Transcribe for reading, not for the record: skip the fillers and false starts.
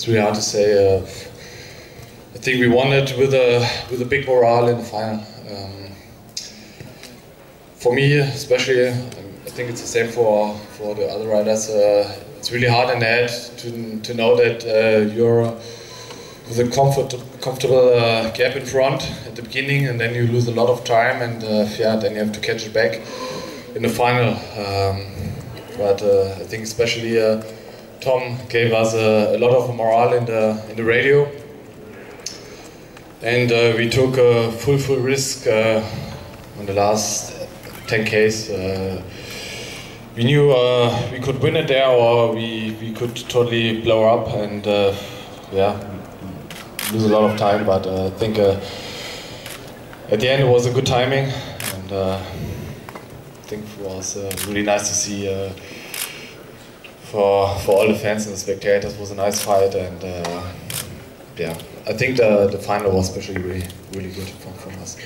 it's really hard to say. I think we won it with a big morale in the final. For me, especially, I think it's the same for the other riders. It's really hard in the head to know that you're with a comfortable gap in front at the beginning, and then you lose a lot of time, and yeah, then you have to catch it back in the final. But I think especially Tom gave us a lot of morale in the radio, and we took a full risk on the last 10Ks. We knew we could win it there, or we could totally blow up and yeah, lose a lot of time. But I think at the end it was a good timing, and I think it was really nice to see for all the fans and the spectators. It was a nice fight, and yeah, I think the final was especially really good from us.